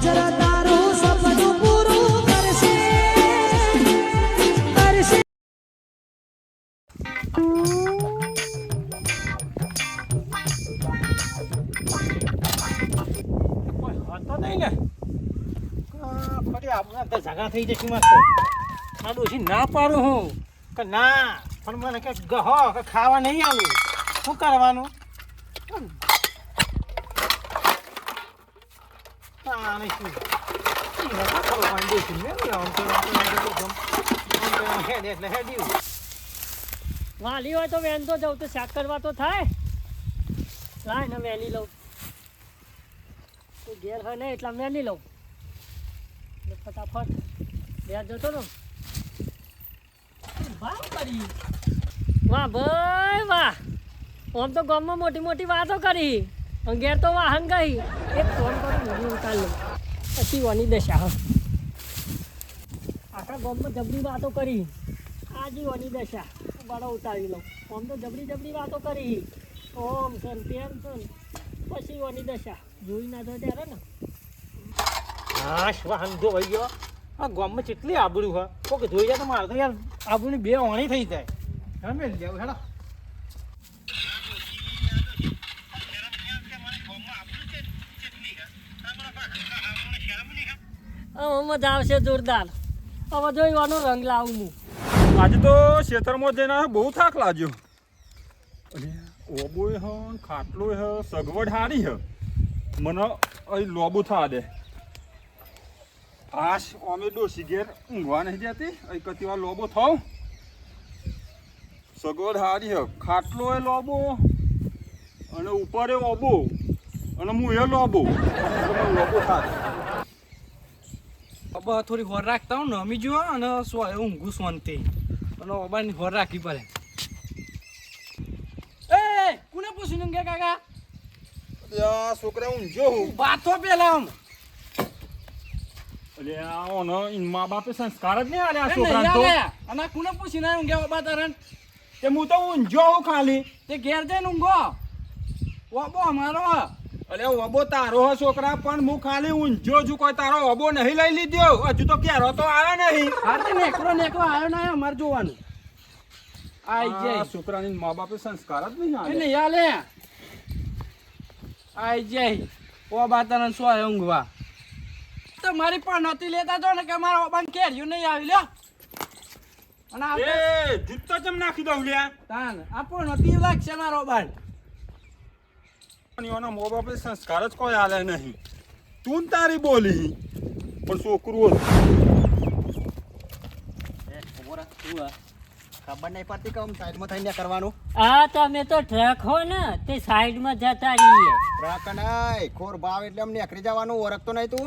ગુજર તારું સપનું પૂરું કરશે કરશે. હતો નહીં ને ફરી આપણે તો ઝઘડા થઈ જશે મસ્ત. આ ડોશી ના પાડું હું કે ના પણ મને કે ગહો કે ખાવા નહીં આવું શું કરવાનું. વાલી હોય તો વેન તો જવું તો શાક કરવા તો થાય. લાય ને વેલી લઉં તું ઘેર હોય ને એટલા વેલી લઉં ફટાફટ બે જતો ને વાહ કરી વાહ ભાઈ વાહ. આમ તો ગામમાં મોટી મોટી વાતો કરી ઘેર તો વાહન ગઈ. એક ફોન કરું વિડીયો ઉતાર લઉં પછી વાની દશા આખા ગામમાં જબરી વાતો કરી આજી વાની દશા બાળો ઉતારી લઉં. આમ તો જબરી જબરી વાતો કરી ઓમ છે ને તેમ છે ને પછી વાની દશા જોઈ ના તો ત્યારે ને હા વાહન જો ભાઈ ગયો આ ગામમાં કેટલી આબરૂ હોય કોક જોઈ જાય તો મારે તો યાર આબરૂની બે વાણી થઈ જાય. હા મેં લેવું હેડો. હવે મજા આવશે જોરદાર. હવે જોઈવાનો રંગ લાવું હું. આજે તો ખેતરમાં જઈને બહુ થાક લાગ્યો. ઓબોય હ ખાટલો હ સગવડ હારી હ મને અહીં લોબુ થવા દે. આશ અમે ડોસી ઘેર ઊંઘવા નહીં જતી અહીં કતી વાર લોબો થાવ. સગવડ હારી હ ખાટલો એ લોબો અને ઉપર એ ઓબો અને હું એ લોબો લોબો થાય. હવે થોડી હોર રાખતા હું નમી જુઓ અને ઊંઘું શાંતિ અને ઓબાની હોર રાખવી પડે. એ કોને પૂછ્યું ઊંઘે કાકા? છોકરા ઊંઘ્યો હું બાથો પેલા આમ મા બાપે સંસ્કાર જ નહીં આલ્યા છોકરા તો. અને કોને પૂછીને ઊંઘે ઓબા તારણ તે હું તો ઊંઘ્યો હું ખાલી. તે ઘેર જઈને ઊંઘો ઓબો અમારો. અરે ઓબો તારો હ છોકરા પણ હું ખાલી ઊંઝ્યો છું. કોઈ તારો ઓબો નહીં લઈ લીધો હજુ તો ક્યારો તો આવ્યો નહીં. હારતી નેકરો આવ્યો ના અમારે જોવાનું આઈ જાય છોકરાની મા બાપે સંસ્કાર જ નહીં એટલે યાલે આઈ જાય ઓબા તારણ શું આવે ઊંઘવા. તો મારી પણ નથી લેતા જો ને કે મારા ઓબાન કેર્યું નહીં આવી લ્યો. અને એ જૂતો ચમ નાખી દઉં લ્યા તાન આપો નથી લાગશે મારો ઓબાન. એના મા બાપે સંસ્કાર જ કોઈ આલે નહીં. તું તારી બોલી પણ છોકરું ખબર નહીં પડતી કે સાઈડમાં થઈને કરવાનું. આ તમે તો ટ્રક હો ને તે સાઈડમાં જતા રહીએ. ટ્રક નહીં ખોર ભાવ એટલે અમને એકરી જવાનું ઓળખતો નહીં તું.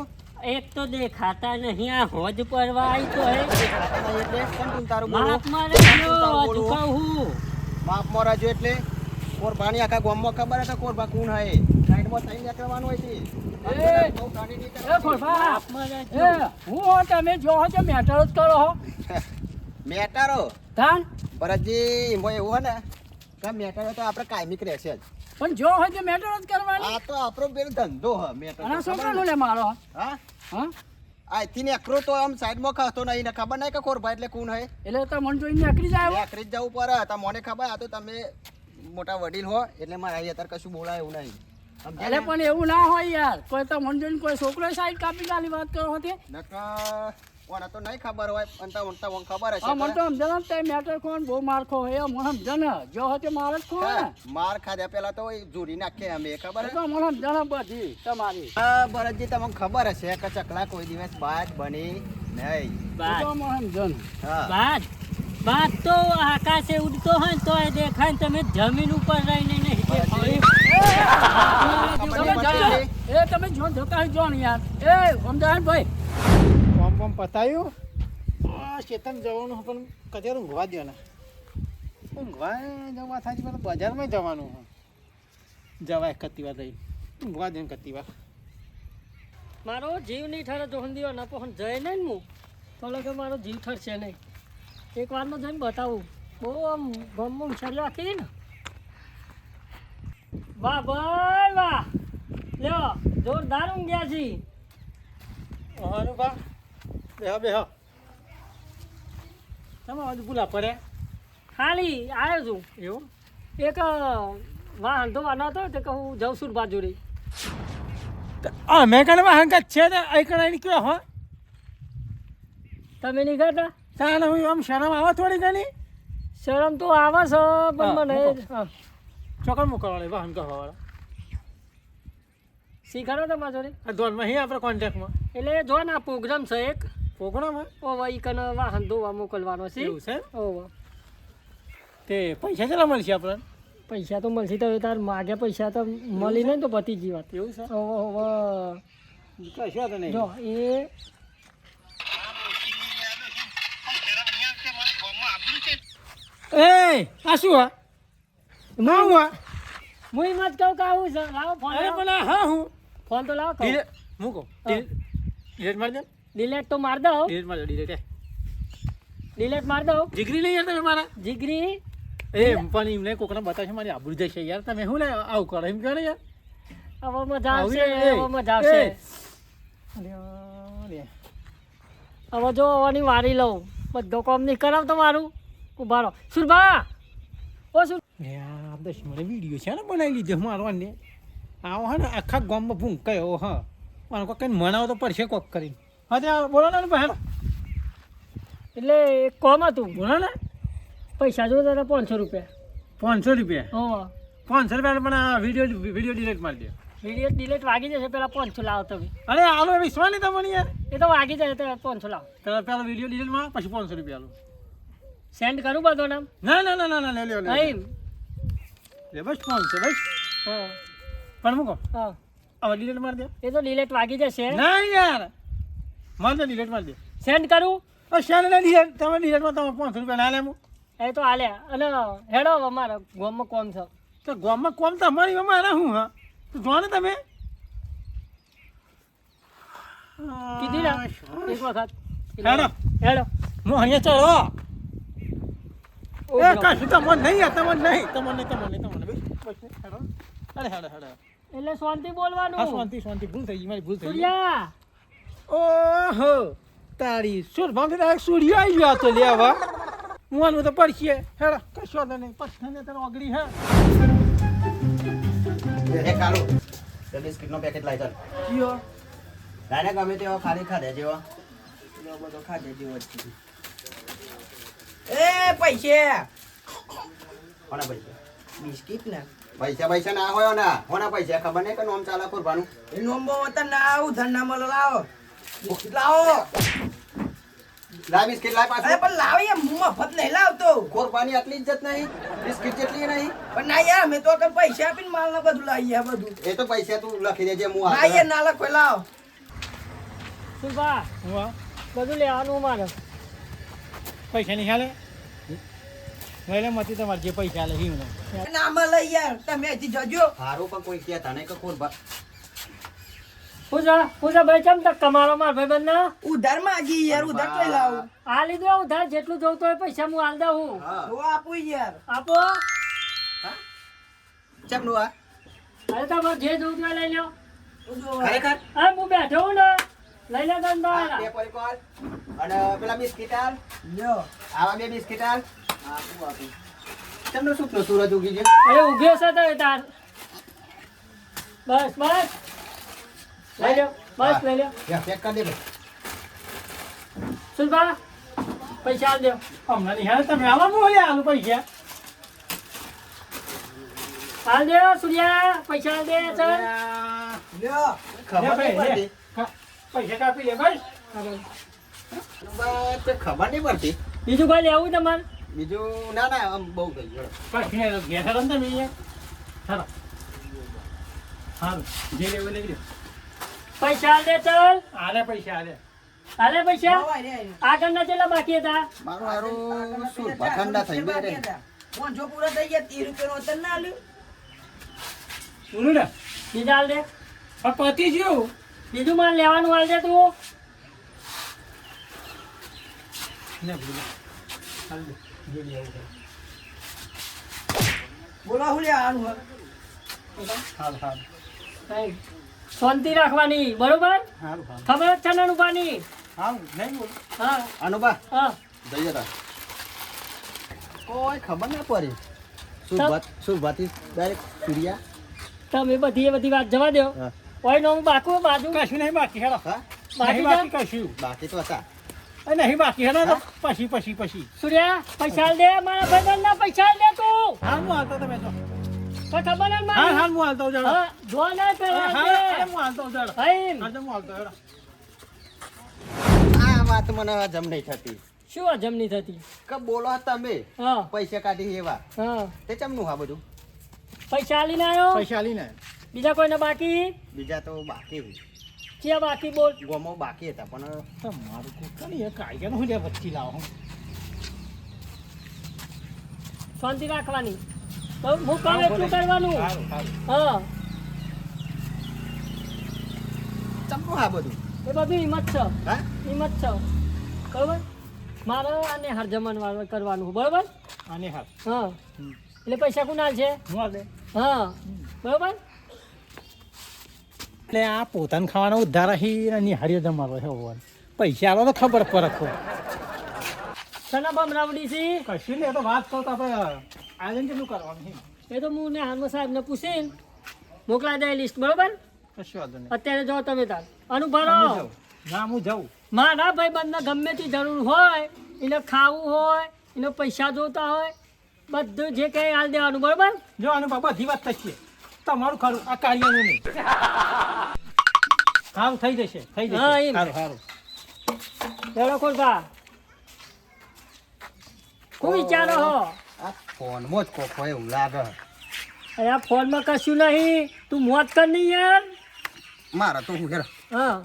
એક તો દેખાતા નહીં આ હોજ પરવા આવી તો હે એટલે કેમ તું તારું માપ મારે હજુ કહું માપ મોરાજો એટલે કોર ભાની આખા ગામમાં ખબર હતા કોર ભા કોણ હે સાઈડમાં થઈને કરવાનું હોય છે. એ ખોરભા માપ મારે એ હું હો તમે જો હો તો મેટર જ કરો હો મેટારો તાન ભરતજી એમાં એવું હે ને કે મેટારો તો આપણે કાયમિક રહેશે જ. પણ જો હોય તો મેટર જ કરવાની. આ તો આપણો પેલો ધંધો હ મેટર. અને છોકરાનો લે મારો હા હા આથી એકરો તો આમ સાઈડમાં ખાતો નહીં ને ખબર નહીં કે કોરભા એટલે કોણ હે. એટલે તો મન જોઈને નીકળી જાય એકરી જ જવું પડે. તો મને ખબર આ તો તમે મોટા વડીલ હો એટલે મારે અત્યારે કશું બોલાય એવું નહીં. એટલે પણ એવું ના હોય યાર. કોઈ તો મન જોઈને કોઈ છોકરો સાઈડ કાપી ગાલી વાત કરો હતી કોને તો નહીં ખબર હોય પણ તો ખબર હશે. હા મને તો સમજણ તે મેટર કોણ બહુ મારખો હોય મને સમજણ જો હોય મારે જ ખોને માર ખાધા પેલા તો જોડી નાખે અમે ખબર તો મને સમજણ બધી તમારી. હા ભરતજી તમને ખબર હશે કે ચકલા કોઈ દિવસ બાજ બની નહીં. તો મને સમજણ હા બાદ તો આકાશે ઉડતો હોય તો એ દેખાય ને તમે જમીન ઉપર રહીને નહીં દેખાય. એ તમે જો જોતા હોય જો ને યાર એ સમજાય ભાઈ કોમ પતાયું ચેતન જવાનું પણ કદાચ ઊંઘવા દો ને ઊંઘવા જવા થાય છે બજારમાં જવાનું જવાય કતીવા થઈ ઊંઘવા દે કતીવા. મારો જીવ નહીં ઠરે જો હંદીઓ ના પણ જઈ નહીં હું તો કે મારો જીવ ઠરશે નહીં. એક વારનો જઈને બતાવું બહુ આમ ગમમ શરીર રાખી ને. વાહ ભાઈ વાહ લ્યો જોરદાર ઊંઘ્યા છી. હાનું બા બેહો બેહો તમે આજે ભૂલા પડે ખાલી આવ્યો છું એવું એક વાહન ધોવાનો હતો તો કહું જઉં છું બાજુ રહી અમે કણ વાહન કા છે ને અહીં કણ નીકળ્યો હો તમે નહીં કરતા તાને હું આમ શરમ આવે થોડી ઘણી શરમ તો આવે છે પણ હા, મને મૂકો. હા ચોકડ મોકલવાળા વાહન કહેવાવાળા શીખાડો તમારા જોડે આ ધોનમાં અહીં આપણે કોન્ટેક્ટમાં એટલે જો ને આ પ્રોગ્રામ છે એક પ્રોગ્રામ ઓવા ઈ કને વાહન ધોવા મોકલવાનો છે એવું છે ઓવા તે પૈસા કેટલા મળશે આપણને પૈસા તો મળશે તો તાર માગે પૈસા તો મળી નહીં તો પતી ગઈ વાત એવું છે ઓવા કશું વાંધો નહીં જો એ એ આ શું હા ના હું હા હું એમ જ કહું કે આવું છે લાવો ફોન અરે લાવો. પણ આ હા હું ફોન તો લાવો કહું. ડિલેટ મૂકો ડિલેટ મારી દે ડિલેટ તો માર દો ડિલેટ મારી દો ડિલેટ ડિલેટ માર દો જીગરી નહીં યાર તમે મારા જીગરી એ પણ એમને કોકને બતાવશે મારી આબરૂ જશે યાર તમે શું લે આવું કરો એમ કહો ને યાર હવે મજા આવશે આવી, એ, હવે મજા આવશે એ. અરે, હવે જો હવાની વારી લઉં બધો કોમ નહીં કરાવ તમારું ઉભા રહો સુરભા ઓ સુર યાર દસ મને વિડીયો છે ને બનાવી લીધો મારો ને આવો હા ને આખા ગામમાં ભૂંકાયો હા મારો કોક કઈને મનાવો તો પડશે કોક કરીને હા ત્યાં બોલો ને બહેન એટલે એક કોમ હતું બોલો ને પૈસા જોતા હતા 500 રૂપિયા 500 રૂપિયા હોવા 500 રૂપિયા પણ આ વિડીયો ડિલીટ મારી દે વિડીયો ડિલેટ વાગી જશે પેલા 500 લાવો તમે અરે આલો વિશ્વાસ નહીં તમને યાર એ તો વાગી જાય તો 500 લાવો પેલા વિડીયો ડિલીટ માં પછી 500 રૂપિયા આલો સેન્ડ કરું બધો નામ ના ના ના ના ના લે લે અહીં લે બસ 500 બસ હા પણ મૂકો હા હવે ડિલીટ મારી દે એ તો ડિલેટ વાગી જશે ના યાર મારી દે ડિલીટ મારી દે સેન્ડ કરું શાને ના ડિલીટ તમે ડિલીટમાં તમે 500 રૂપિયા ના લે હું એ તો હાલ્યા અને હેડો અમારા ગામમાં કોમ છે તો ગામમાં કોમ તમારી અમારા હું હા તો જો ને તમે કીધી ને એક વખત હેડો હેડો હું અહીંયા ચડો ઓ એ બ્રો. કશું તમને નહીં યાર તમને બસ હેડો અરે હેડો હેડો એટલે શાંતિ હા બોલવાનું શાંતિ ભૂલ થઈ ગઈ મારી ભૂલ થઈ ગઈ સૂર્યા ઓહો તારી સુર ભાંગી ડાયરેક્ટ સૂર્ય આવી ગયો તો લેવા હું આનું તો પડશે હેડો કશો વાંધો નહીં પછી તને ઓગળી હે એ કાળુ તે બિસ્કિટનો પેકેટ લાવી ચાલ કયો લાઈને ગમે તેવો ખાલી ખાધે જેવો બધો ખાધે જેવો જ છે. એ પૈસા કોના પૈસા બિસ્કિટ ને પૈસા ના હોય ના કોના પૈસા ખબર નહીં કે નોમ ચાલે કુરબાનું એ નોંબો વતન ના આવું ધંધા મળો લાવો બિસ્કિટ લાવો લાય બિસ્કિટ લાય અરે પાછું પણ લાવો યાર હું મફત નહીં લાવતો કુરબાની આટલી ઇજ્જત નહીં બિસ્કિટ જેટલી નહીં પણ ના યાર મેં તો અગર પૈસા આપીને માલ ને બધું લાવી આ બધું એ તો પૈસા તું લખી દેજે હું ના યાર ના લખો લાવો સુરભા હું બધું લેવાનું મારે પૈસા નહીં હાલે એટલે મતી તમારે જે પૈસા હાલે હિમ ના મળે યાર તમે હજી જજો હારું પણ કોઈ કહેતા નહીં કે કુરબા પૂજા ભાઈ કેમ તક કમારો માર ભાઈ બંધ ઉધાર માંગી યાર ઉધાર કઈ લાવું આ લીધો ઉધાર જેટલું જોતું હોય પૈસા હું હાલ દઉં હા તો આપું યાર આપો ચમનું આ અરે તમારે જે જોતું હોય લઈ લો ખરેખર હા હું બેઠો હું ને લઈ લે તને આ તો બે પોલીકોલ અને પેલા બિસ્કિટ આલ લ્યો આવા બે બિસ્કિટ આલ હા શું આપું ચમનો સુપનો સૂરજ ઉગી ગયો અરે ઉગ્યો છે તો તાર બસ લઈ લો બસ લઈ લો યા પેક કરી દે ભાઈ સુરભા પૈસા આલ દો હમણાં નહીં હાલે તમે આવા બોલે આલુ પૈસા હાલ દે સૂર્યા પૈસા આલ દે સર લ્યો ખબર નહીં પડતી પૈસા કાપી લે બસ બસ તે ખબર નહીં પડતી બીજું કોઈ લેવું તમારે બીજું ના ના આમ બહુ ગઈ ગયો પછી ઘેર હાલો ને તમે હાલો હાલો જે લેવું લઈ લો પૈસા આલ દે ચલ આલે પૈસા આલે હાલે પૈસા આવા રે આગળના જેટલા બાકી હતા મારું હારું શું ઠંડા થઈ ગયા રે જો પૂરા થઈ ગયા 30 રૂપિયાનો વતન ના આલ્યું બોલું ને બીજા હાલ દે પણ પતી ગયું બીજું માલ લેવાનું હાલ દે તું ને બોલું હાલ દે જે લેવું બોલા હું લે આનું હાલ હાલ કઈ શાંતિ રાખવાની બરોબર સારું સારું ખબર જ છે ને અનુભાની સારું નહીં બોલ હા અનુભા હા જઈએ તા કોઈ ખબર ના પડી સુરભાથી ડાયરેક્ટ સૂર્યા તમે બધી એ બધી વાત જવા દો હા. ઓય નો હું બાકુ બાજુ કશું નહીં બાકી હેડો હા બાકી નહીં બાકી કશું બાકી તો હતા નહીં બાકી હેડો તો પછી સૂર્યા પૈસા આલ દે મારા ભાઈબંધના પૈસા આલ દે તું હાલ હું હાલતો તમે જો તો ખબર ને હાલ મારી હાલ હું હાલતો જાડો હા જો ના પેલા હાલ હું હાલતો જાડો હઈ હાલ હું હાલતો હેડો આ વાત મને હજમ નહીં થતી શું હજમ નહીં થતી કે બોલો તમે હા પૈસા કાઢી એવા હા તે ચમનું હા બધું પૈસા આલીને આવ્યો પૈસા આલીને બીજા કોઈને બાકી બીજા તો બાકી ક્યાં બાકી બોલ ગોમો બાકી હતા પણ તમારું કોકની એક કાયદાનું હું લે વચ્ચે લાવો હું શાંતિ રાખવાની તો હું કામ એટલું કરવાનું સારું સારું હા ચમનું હા બધું એ બધું હિંમત છે હા હિંમત છે બરોબર મારે આને હાર જમવાનું કરવાનું બરોબર આને હાલ હા એટલે પૈસા કોના છે હું હાલ દે હા બરોબર એટલે આ પોતાને ખાવાનો ઉદ્ધાર અહીં નિહાળ્યો જમારો છે હોવાનું પૈસા આલો તો ખબર પડે કો સના બમરાવડી છે કશું નહીં એ તો વાત કરતા આપણે આયોજન કેટલું કરવાનું છે એ તો હું ને હાલમાં સાહેબને પૂછીને મોકલાઈ દે લિસ્ટ બરોબર કશું વાંધો નહીં અત્યારે જાઓ તમે તાર હું અનુભવ જાઉં. ના હું જાઉં મારા ભાઈબંધને ગમે તે જરૂર હોય એને ખાવું હોય એને પૈસા જોતા હોય બધું જે કંઈ હાલ દેવાનું બરોબર જો આનું બાબા બધી વાત થશે તમારું ખરું આ કાર્યનું નહીં સારું થઈ જશે થઈ જશે હા, એમ. સારું સારું લેવડો ખોલતા શું વિચારો હો આ ફોનમાં જ કોક હોય એવું લાગે અરે આ ફોનમાં કશું નહીં તું મોત કર નહીં યાર મારા તો હું હેરા હા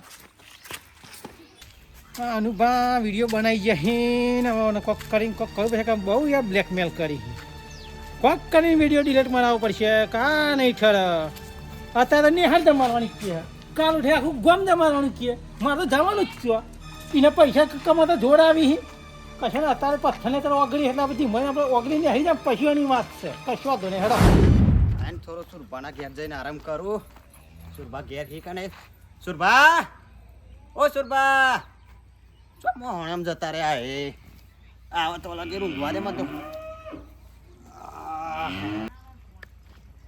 આ અનુભા વિડીયો બનાવી જહીને હવે કોક કરીને કોક કહ્યું પછી કે બહુ યાર બ્લેકમેલ કરી કોક કરીને વિડીયો ડિલીટ મારવો પડશે કા નહીં ઠર અત્યારે નિહાળ જમાડવાની કે કાલ ઉઠે આખું ગમ જમાડવાનું કે મારે જવાનું જ છું એને પૈસા કમાતા જોડ આવી કશું ને અત્યારે પથ્થરને તો ઓગળી એટલે બધી મને આપણે ઓગળીને આવી જાય પશુઓની વાત છે કશું વાંધો નહીં હેડો આને થોડો સુરભાના ઘેર જઈને આરામ કરું સુરભા ઘેર ઠીક ને સુરભા ઓ સુરભા શું મોહણમ જતા રે આ એ આવો તો લાગે રૂંધવા દે મત તો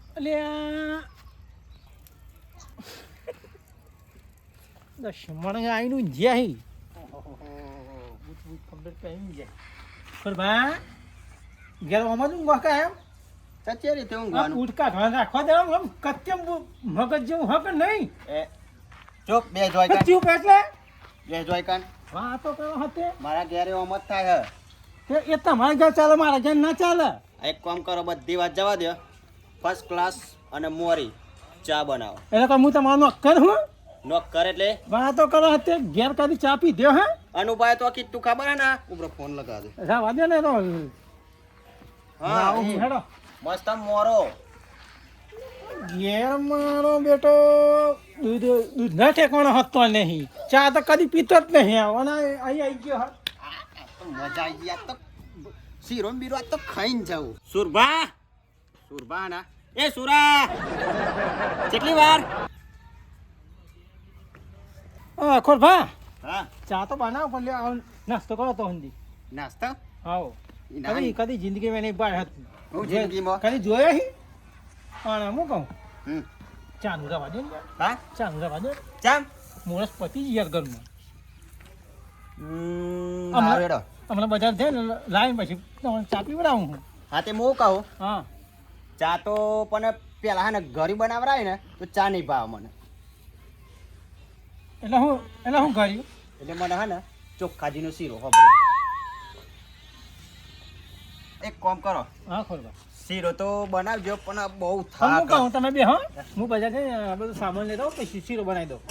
એટલે દશમણ આવીનું જ્યાં ખબર પહેરી જાય પણ ભા ઘેર ઓમાં જ ઊંઘવા એમ સચ્ચે રીતે ઊંઘવાનું ઉઠકા ઘણા રાખવા દેવા આમ કત્યમ મગજ જેવું હક નહીં એ ચોપ બે જોઈ કાન ચૂપ એટલે બે જોઈ કાન વાતો કરો હતે મારા ઘેરે ઓમ જ થાય હે તે એ તમારા ઘર ચાલે મારા ઘર ના ચાલે એક કામ કરો બધી વાત જવા દો ફર્સ્ટ ક્લાસ અને મોરી ચા બનાવો એટલે કે હું તમારો નોકર હું નોક કર એટલે વાતો કરો હતે ઘેર કદી ચા પી દો હે અનુભાઈ તો કીધું ખબર હે ને ઉપર ફોન લગાવ દે રાવા દે ને તો હા એ. હેડો મસ્ત આમ મોરો ઘેર મારો બેટો દૂધ ના ઠેકાણો હતો નહીં ચા તો કદી પીતો જ નહીં આવવાના અહીં આવી ગયો હા તો મજા આવી ગઈ આ તો શીરો ને બીરો આ તો ખાઈને જાવું સુરભા સુરભા ના એ સુરા કેટલી વાર ખોરભા હા ચા તો બનાવો પણ લે આવો નાસ્તો કરો તો હંદી નાસ્તા આવો કદી જિંદગીમાં નહીં બાળ હતી હું જિંદગીમાં કદી જોયા હી અને હું કહું હમ ચાનું રવા દે ને હા ચાનું રવા દે ચામ મોરસ પતી જ યાર ઘરમાં હા રેડો હમણાં બજાર જાય ને લાવીને પછી તમને ચા પીવડાવું હું હા તે હું કહું હા ચા તો પણ પેલા હે ને ઘરે બનાવરાય ને તો ચા નહીં ભાવ મને એટલે હું કર્યું એટલે મને હે ને ચોખ્ખાજીનો શીરો હો એક કામ કરો હા ખોરભા શીરો તો બનાવજો પણ બહુ હું થાક કહું તમે બે હા હું બજાર જઈને આ બધું સામાન લઈ દઉં પછી શીરો બનાવી દઉં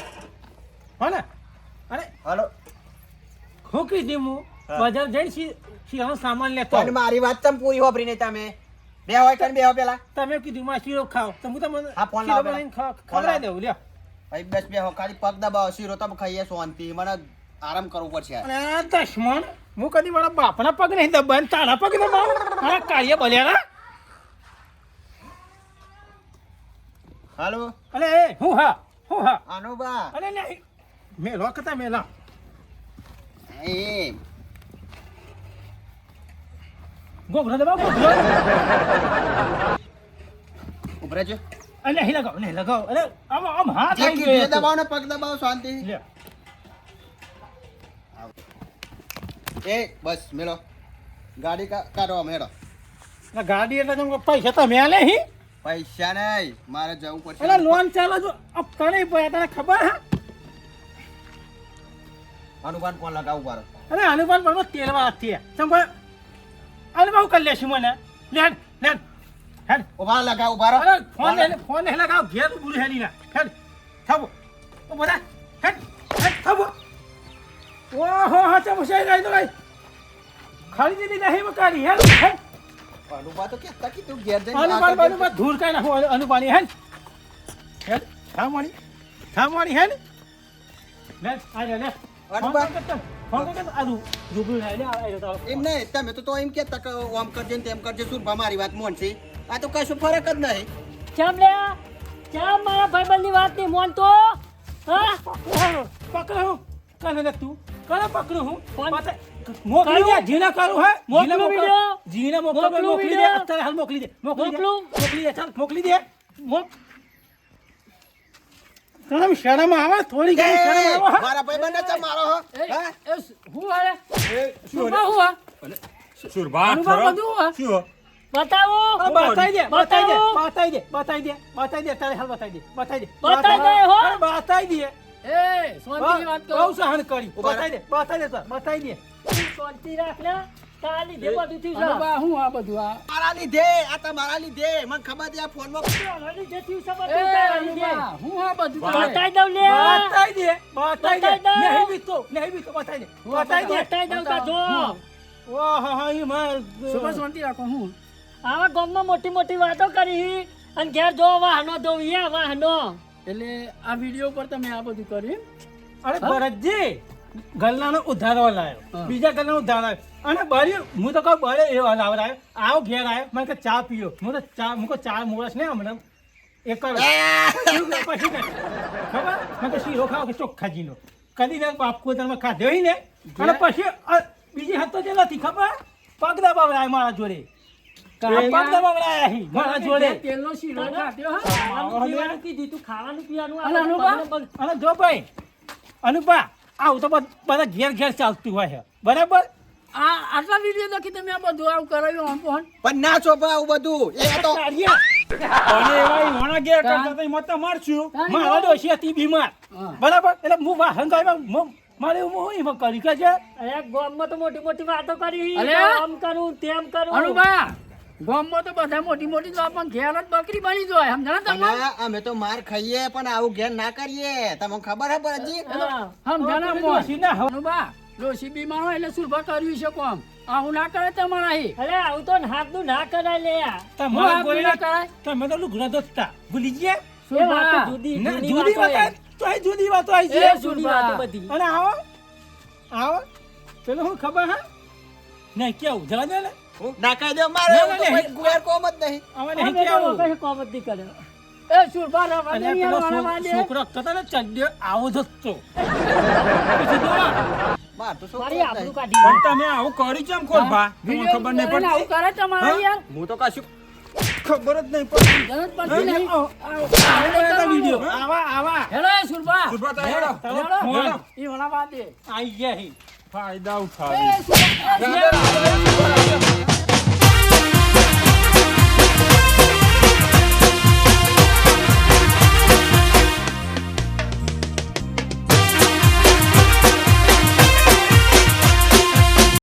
હો ને અરે હાલો હું કીધી હું હા. બજાર જઈને શીરાનો સામાન લેતો પણ મારી વાત તમે પૂરી વાપરી નહીં તમે બે હોય કઈ બે પેલા તમે કીધું માં શીરો ખાઓ તો હું તમને હા, ફોન શીરો લાવો બનાવીને ફોન ખવડાવી લાવો. દઉં લ્યો ભાઈ બસ બે હો ખાલી પગ દબાવો શીરો તમે ખાઈએ શાંતિ મને આરામ કરવું પડશે યાર. અને આ દશમણ હું કદી મારા બાપના પગ નહીં દબાય તારા પગ દબાવું મારા કાર્ય બલ્યા હાલો અલે એ હું હા હો હા આનો બા અરે નહીં મેલો કતા મેલા એ ગોગરો દબાવ ગોગરો ઉભરા જો અરે અહીં લગાવ અરે આમ હાથ જે આવી કીધું એ ગયો દબાવો ને પગ દબાવો શાંતિ લે એ બસ મેળો ગાડી કાઢો મેળો ના ગાડી એટલે તમે પૈસા તમે આલે હી પૈસા નહીં મારે જવું પડશે એટલે લોન ચાલે જો અબ તને તને ખબર હે અનુમાન કોણ લગાવું બારો અરે અનુમાન પર તેલ વાત થી સંભળ અનુભવ કરી લેશું મને લેન લેન હેડ ઉભા લગાવું બારો અરે ફોન ને લગાવ ઘેર બુરી હેડી ના હેડ થાબો ઓ બધા હેડ થાબો ઓહો હા ચમ છે ગઈ તો ગઈ ખાલી દીધી નહીં મકાની હેડ હેડ અનુભા તો કે તકી તું ઘેર જઈને અનુમાન ધૂર કાઈ નાખો અનુમાની હેડ હેડ થામવાણી હેડ લે આ લે અનુભા ફોન કર આદુ રૂબરૂ લે આ તો એમ નહીં તમે તો એમ કે તક ઓમ કરજે ને તેમ કરજે સુરભા મારી વાત મોનસી આ તો કશું ફરક જ નહીં ચમ લે ચમ મારા ભાઈબંધની વાત નહીં મોનતો હા પકડો કને લે તું કને પકડું હું ફોન મોકલી દે જીના કરું હે મોકલું વિડિયો જીના મોકલી દે અત્યારે હાલ મોકલી દે મોકલી દે ચાલ મોકલી દે તને શરમ આવે થોડી ઘણી શરમ આવે મારા ભાઈબંધને ચમ મારો હો હે હું હાલે સુરભા હું હા સુરભા અનુભવ ખરો? બધું હા. શું બતાવો બતાઈ દે બતાવી તારે હાલ બતાઈ દે બતાઈ દે હો. બતાઈ દે એ શાંતિની વાત કરો બહુ સહન કરી બતાઈ દે બતાઈ દે શાંતિ રાખ ને તાલી દે બધું થયું છે હું આ બધું આ મારા લીધે આ તમારા લીધે મને ખબર છે આ ફોનમાં તાલી દે થયું છે બધું તાલી દે હું આ બધું બતાઈ દઉં લે બતાઈ દે બતાઈ દે. નહીં બીતો બતાઈ દે બતાઈ દઉં તા જો ઓહ હા ઈ માર સુપર શાંતિ રાખો હું આવા ગામમાં મોટી મોટી વાતો કરી અને ઘેર જો વાહનો ધોઈએ વાહનો એટલે આ વિડીયો પર તમે આ બધું કર્યું અરે ભરતજી ગલ્લાનો ઉધારો લાવ્યો હા. બીજા ગલ્લાનો ઉધારો લાવ્યો અને બરી હું તો કહું બરે એવો લાવરાયો આવો ઘેર આવ્યો મને કે ચા પીયો હું તો ચા મોરસ ને હમણાં એક પછી કે ખબર મેં તો શીરો ખાવ કે ચોખ્ખા જીનો કદી ને બાપ કોતરમાં ખાધો હોય ને અને પછી બીજી હાથ તો જે નથી ખબર પગ દબાવરાય મારા જોડે પગ દબાવરાય અહીં મારા જોડે તેલનો શીરો ખાધ્યો હા ખાવાનું પીવાનું કીધું તું ખાવાનું પીવાનું અને અનુભવ? અને જો ભાઈ અનુપા આવું તો બધા ઘેર ચાલતું હોય છે બરાબર આ આટલા વિડીયો દેખી તમે આ બધું આવું કરાવ્યું આમ પણ પણ ના ચોપા આવું બધું એ તો અને એવા ઈ હોણા ગયા કરતા તો ઈ મત મારશું મારા ડોશી હતી બીમાર હા. બરાબર એટલે હું વાહન ગાયમાં મારે હું એમાં કરી કે છે અરે ગામમાં તો મોટી મોટી વાતો કરી અરે! આમ કરું તેમ કરું અનુભા ગામમાં તો બધા મોટી મોટી તો પણ ઘેર જ બકરી બની જાય સમજણ તમે અને અમે તો માર ખાઈએ પણ આવું ઘેર ના કરીએ તમને ખબર હે ભરતજી હા. સમજણ ડોશી ના હવે અનુભા ડોશી બીમાર હોય એટલે સુરભા કર્યું છે કોમ આવું ના કરે તમારા અહીં અરે આવું તો હાથનું ના કરાય લે આ. તમારા હું ગોળી ના કરાય તમે તો લુગડા દોસ્તા ભૂલી ગયા એ વાત સુરભા જુદી ના, જૂની જુદી વાતો વાત એમ. તો એ જુદી વાતો આવી એ છે જૂની વાતો બધી અને આવો પેલો હું ખબર હા નહીં કેવું જવા દે ને ના કહી દો મારે ના, એવું તો ના, કોઈ ગુવાર કોમ જ નહીં હવે અમે નહીં તો કેવું કશું કોમ જ નહીં કરે એ સુરભા રવા દે અને યાર, પેલો મારા વાદે. છોકરો કહેતો ને ચડ્યો આવો જ તો માર તો શું મારી આબરૂ કાઢી પણ તમે આવું કરી ચમ ખોરભા તમને વિડીયો ખબર નહીં કરીને આવું પડતી કરે તમારા હા? યાર હું તો કશું ખબર જ નહીં પડતી જરૂર પડતી નહીં વિડીયો આવા હેલો એ સુરભા સુરભા તો હેડો. હેલો હેડો. ઈ વણા વાદે આઈ ગયા હી ફાયદા એ ઉઠાવી સુરભા